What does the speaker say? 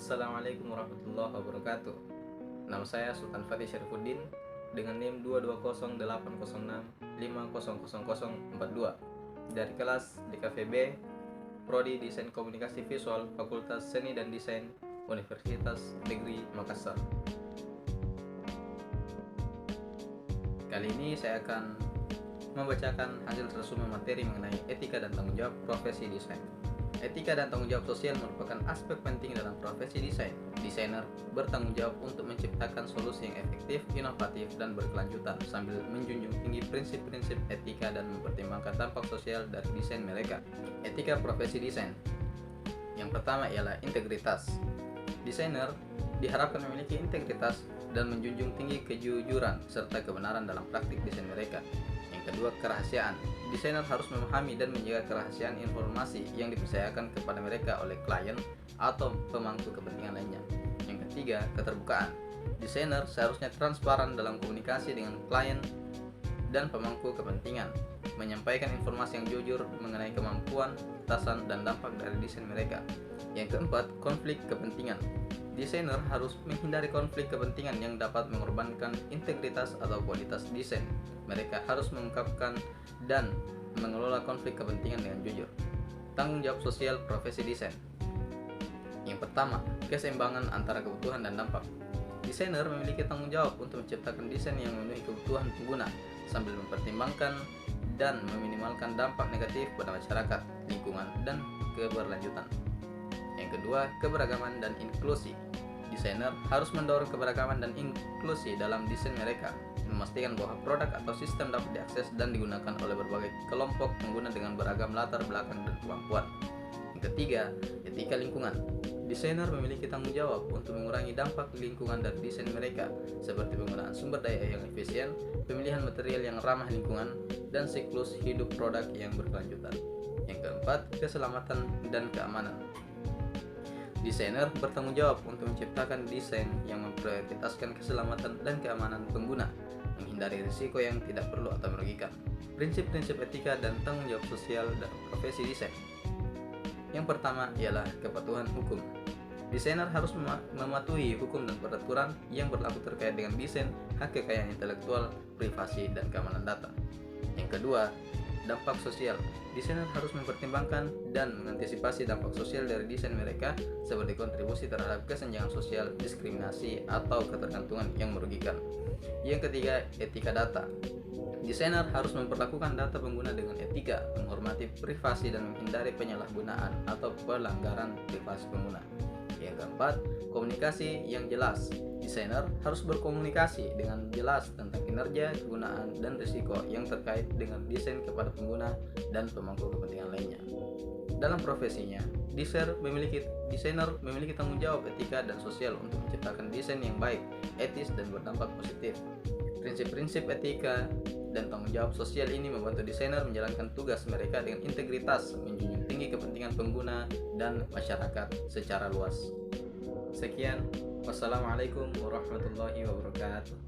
Assalamualaikum warahmatullahi wabarakatuh. Nama saya Sultan Fatih Syarifuddin dengan NIM 22080650042 dari kelas DKVB Prodi Desain Komunikasi Visual Fakultas Seni dan Desain Universitas Negeri Makassar. Kali ini saya akan membacakan hasil resume materi mengenai etika dan tanggung jawab profesi desain. Etika dan tanggung jawab sosial merupakan aspek penting dalam profesi desain. Desainer bertanggung jawab untuk menciptakan solusi yang efektif, inovatif, dan berkelanjutan sambil menjunjung tinggi prinsip-prinsip etika dan mempertimbangkan dampak sosial dari desain mereka. Etika profesi desain. Yang pertama ialah integritas. Desainer diharapkan memiliki integritas dan menjunjung tinggi kejujuran serta kebenaran dalam praktik desain mereka. Yang kedua, kerahasiaan. Desainer harus memahami dan menjaga kerahasiaan informasi yang dipercayakan kepada mereka oleh klien atau pemangku kepentingan lainnya. Yang ketiga, keterbukaan. Desainer seharusnya transparan dalam komunikasi dengan klien dan pemangku kepentingan, menyampaikan informasi yang jujur mengenai kemampuan, batasan, dan dampak dari desain mereka. Yang keempat, konflik kepentingan. Desainer harus menghindari konflik kepentingan yang dapat mengorbankan integritas atau kualitas desain. Mereka harus mengungkapkan dan mengelola konflik kepentingan dengan jujur. Tanggung jawab sosial profesi desain. Yang pertama, keseimbangan antara kebutuhan dan dampak. Desainer memiliki tanggung jawab untuk menciptakan desain yang memenuhi kebutuhan pengguna sambil mempertimbangkan dan meminimalkan dampak negatif pada masyarakat, lingkungan, dan keberlanjutan. Yang kedua, keberagaman dan inklusi. Desainer harus mendorong keberagaman dan inklusi dalam desain mereka, memastikan bahwa produk atau sistem dapat diakses dan digunakan oleh berbagai kelompok pengguna dengan beragam latar belakang dan kemampuan. Yang ketiga, etika lingkungan. Desainer memiliki tanggung jawab untuk mengurangi dampak lingkungan dari desain mereka, seperti penggunaan sumber daya yang efisien, pemilihan material yang ramah lingkungan, dan siklus hidup produk yang berkelanjutan. Yang keempat, keselamatan dan keamanan. Desainer bertanggung jawab untuk menciptakan desain yang memprioritaskan keselamatan dan keamanan pengguna, menghindari risiko yang tidak perlu atau merugikan. Prinsip-prinsip etika dan tanggung jawab sosial dalam profesi desain. Yang pertama ialah kepatuhan hukum. Desainer harus mematuhi hukum dan peraturan yang berlaku terkait dengan desain, hak kekayaan intelektual, privasi, dan keamanan data. Yang kedua, dampak sosial. Desainer harus mempertimbangkan dan mengantisipasi dampak sosial dari desain mereka, seperti kontribusi terhadap kesenjangan sosial, diskriminasi, atau ketergantungan yang merugikan. Yang ketiga, etika data. Desainer harus memperlakukan data pengguna dengan etika, menghormati privasi, dan menghindari penyalahgunaan atau pelanggaran privasi pengguna. Yang keempat, komunikasi yang jelas. Desainer harus berkomunikasi dengan jelas tentang kinerja, kegunaan, dan risiko yang terkait dengan desain kepada pengguna dan pemangku kepentingan lainnya. Dalam profesinya, desainer memiliki tanggung jawab etika dan sosial untuk menciptakan desain yang baik, etis, dan berdampak positif. Prinsip-prinsip etika dan tanggung jawab sosial ini membantu desainer menjalankan tugas mereka dengan integritas, menjunjung tinggi kepentingan pengguna dan masyarakat secara luas. Sekian, wassalamualaikum warahmatullahi wabarakatuh.